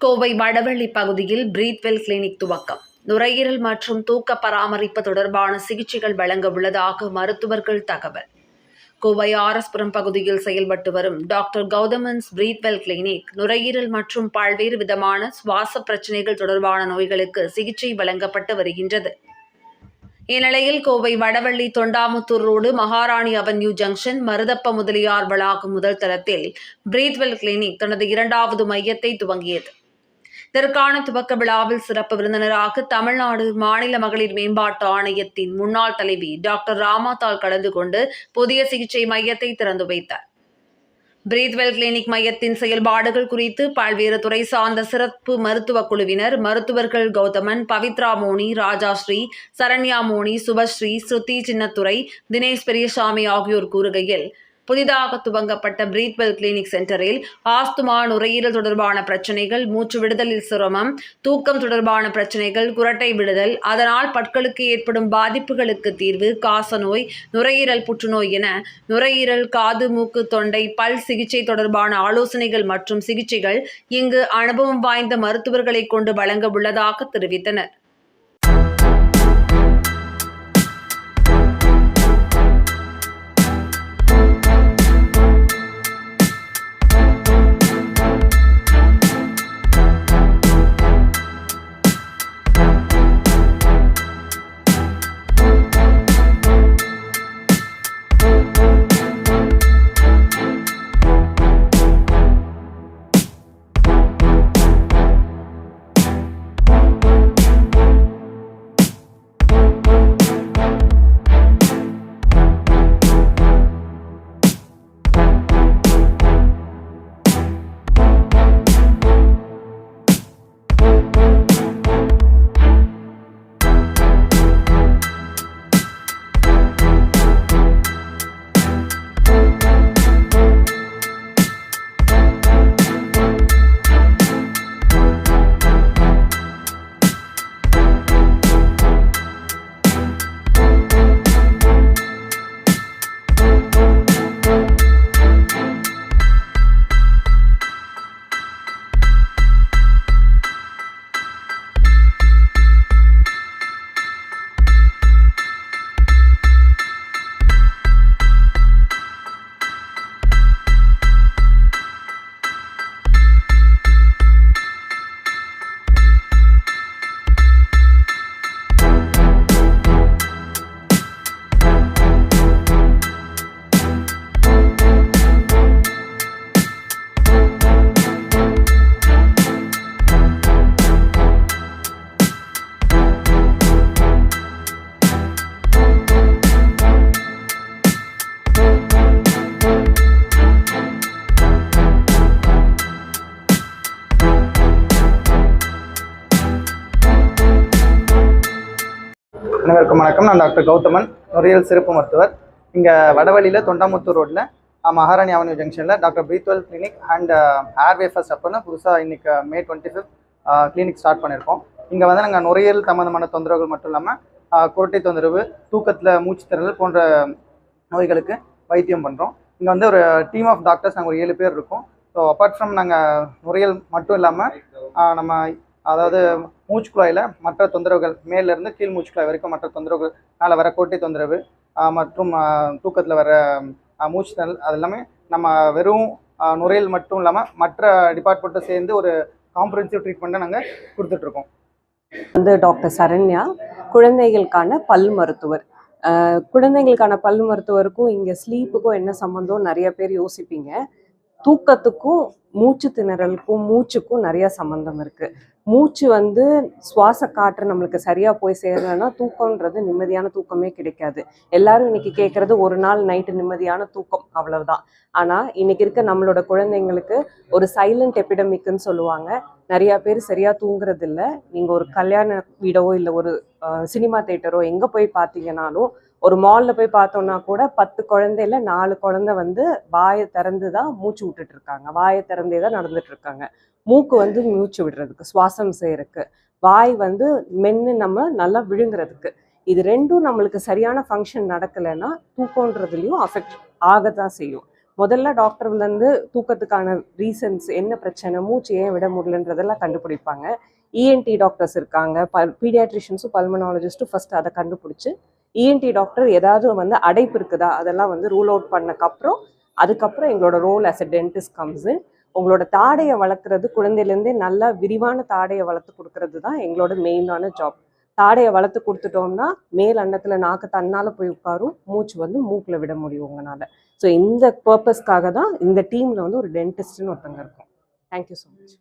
கோவை வடவள்ளி பகுதியில் பிரீத்வெல் கிளினிக் துவக்கம். நுரையீரல் மற்றும் தூக்க பராமரிப்பு தொடர்பான சிகிச்சைகள் வழங்க உள்ளதாக மருத்துவர்கள் தகவல். கோவை ஆர்எஸ்புரம் பகுதியில் செயல்பட்டு வரும் டாக்டர் கௌதமன்ஸ் பிரீத்வெல் கிளினிக் நுரையீரல் மற்றும் பல்வேறு விதமான சுவாச பிரச்சினைகள் தொடர்பான நோய்களுக்கு சிகிச்சை வழங்கப்பட்டு வருகின்றது. இந்நிலையில் கோவை வடவள்ளி தொண்டாமுத்தூர் ரோடு மகாராணி அவென்யூ ஜங்ஷன் மருதப்ப முதலியார் வளாகம் முதல் தளத்தில் பிரீத்வெல் கிளினிக் தனது 2வது மையத்தை துவங்கியது. இதற்கான துவக்க விழாவில் சிறப்பு விருந்தினராக தமிழ்நாடு மாநில மகளிர் மேம்பாட்டு ஆணையத்தின் முன்னாள் தலைவி டாக்டர் ராமாதாள் கலந்து கொண்டு புதிய சிகிச்சை மையத்தை திறந்து வைத்தார். பிரீத்வெல் கிளினிக் மையத்தின் செயல்பாடுகள் குறித்து பல்வேறு துறை சார்ந்த சிறப்பு மருத்துவ குழுவினர் மருத்துவர்கள் கௌதமன், பவித்ரா மோனி, ராஜாஸ்ரீ, சரண்யா மோனி, சுபஸ்ரீ, ஸ்ருதி சின்னத்துரை, தினேஷ் பெரியசாமி ஆகியோர் கூறுகையில், புதிதாக துவங்கப்பட்ட பிரீத்வெல் கிளினிக் சென்டரில் ஆஸ்துமா, நுரையீரல் தொடர்பான பிரச்சனைகள், மூச்சு விடுதலில் சிரமம், தூக்கம் தொடர்பான பிரச்சனைகள், குரட்டை விடுதல், அதனால் பற்களுக்கு ஏற்படும் பாதிப்புகளுக்கு தீர்வு, காசநோய், நுரையீரல் புற்றுநோய் என நுரையீரல், காது, மூக்கு, தொண்டை, பல் சிகிச்சை தொடர்பான ஆலோசனைகள் மற்றும் சிகிச்சைகள் இங்கு அனுபவம் வாய்ந்த மருத்துவர்களை கொண்டு வழங்க உள்ளதாக தெரிவித்தனர். அனைவருக்கும் வணக்கம். நான் டாக்டர் கௌதமன், நுரையீரல் சிறப்பு மருத்துவர். இங்கே வடவள்ளியில் தொண்டாமுத்தூர் ரோட்டில் மகாராணி அவென்யூ ஜங்ஷனில் டாக்டர் பிரீத்வெல் கிளினிக் அண்ட் ஏர்வே ஃபர்ஸ்ட் அப்போன்னு புதுசாக இன்றைக்கி May 25 கிளினிக் ஸ்டார்ட் பண்ணியிருக்கோம். இங்கே வந்து நாங்கள் நுரையீரல் சம்மந்தமான தொந்தரவுகள் மட்டும் இல்லாமல் குரட்டை தொந்தரவு, தூக்கத்தில் மூச்சு திணறல் போன்ற நோய்களுக்கு வைத்தியம் பண்ணுறோம். இங்கே வந்து ஒரு டீம் ஆஃப் டாக்டர்ஸ் நாங்கள் ஒரு 7 பேர் இருக்கோம். ஸோ அப்பார்ட் ஃப்ரம் நாங்கள் நுரையீரல் மட்டும் இல்லாமல் நம்ம அதாவது மூச்சுக்குழாயில் மற்ற தொந்தரவுகள், மேலேருந்து கீழ் மூச்சுக்குழாய் வரைக்கும் மற்ற தொந்தரவுகள்னால வர கோட்டை தொந்தரவு மற்றும் தூக்கத்தில் வர மூச்சு திணறல், அது எல்லாமே நம்ம வெறும் நுரையீரல் மட்டும் இல்லாமல் மற்ற டிபார்ட்மெண்ட்டும் சேர்ந்து ஒரு காம்ப்ரிஹென்சிவ் ட்ரீட்மெண்ட்டை நாங்கள் கொடுத்துட்ருக்கோம். வந்து டாக்டர் சரண்யா, குழந்தைகளுக்கான பல் மருத்துவர். குழந்தைங்களுக்கான பல் மருத்துவருக்கும் இங்கே ஸ்லீப்புக்கும் என்ன சம்மந்தம் நிறைய பேர் யோசிப்பீங்க. தூக்கத்துக்கும் மூச்சு திணறலுக்கும் மூச்சுக்கும் நிறைய சம்மந்தம் இருக்கு. மூச்சு வந்து சுவாச காற்று நம்மளுக்கு சரியா போய் சேரலைன்னா தூக்கம்ன்றது நிம்மதியான தூக்கமே கிடைக்காது. எல்லாரும் இன்னைக்கு கேட்கறது ஒரு நாள் நைட்டு நிம்மதியான தூக்கம், அவ்வளவுதான். ஆனா இன்னைக்கு இருக்க நம்மளோட குழந்தைங்களுக்கு ஒரு சைலண்ட் எபிடமிக்னு சொல்லுவாங்க. நிறைய பேர் சரியா தூங்குறது இல்லை. நீங்க ஒரு கல்யாண வீடோ இல்லை ஒரு சினிமா தியேட்டரோ எங்க போய் பார்த்தீங்கன்னாலும், ஒரு மால்ல போய் பார்த்தோம்னா கூட 10 குழந்தையில 4 குழந்தை வந்து வாயை திறந்து தான் மூச்சு விட்டுட்டு இருக்காங்க, வாயை திறந்தே தான் நடந்துட்டு இருக்காங்க. மூக்கு வந்து மூச்சு விடுறதுக்கு, சுவாசம் செய்யறதுக்கு, வாய் வந்து மென்று நம்ம நல்லா விழுங்குறதுக்கு. இது ரெண்டும் நம்மளுக்கு சரியான ஃபங்க்ஷன் நடக்கலைன்னா தூக்கன்றதுலையும் அஃபெக்ட் ஆகத்தான் செய்யும். முதல்ல டாக்டர்லேருந்து தூக்கத்துக்கான ரீசன்ஸ், என்ன பிரச்சனை, மூச்சு ஏன் விட முடியலன்றதெல்லாம் கண்டுபிடிப்பாங்க. இஎன்டி டாக்டர்ஸ் இருக்காங்க, பீடியாட்ரிஷியன்ஸும் பல்மனாலஜிஸ்ட்டும் ஃபர்ஸ்ட் அதை கண்டுபிடிச்சி, இஎன்டி டாக்டர் ஏதாவது அடைப்பு இருக்குதா அதெல்லாம் ரூல் அவுட் பண்ணக்கப்புறம் அதுக்கப்புறம் எங்களோட role as a dentist comes in. உங்களோட தாடையை வளர்க்குறது, குழந்தையிலேருந்தே நல்லா விரிவான தாடையை வளர்த்து கொடுக்கறது தான் எங்களோட மெயினான ஜாப். தாடையை வளர்த்து கொடுத்துட்டோம்னா மேல் அண்டத்தில் நாக்கு தன்னால் போய் உட்காரும், மூச்சு மூக்கில் விட முடியும் உங்களால். ஸோ இந்த பர்பஸ்க்காக தான் இந்த டீமில் ஒரு டென்டிஸ்ட்னு ஒருத்தங்க இருக்கும். Thank you so much.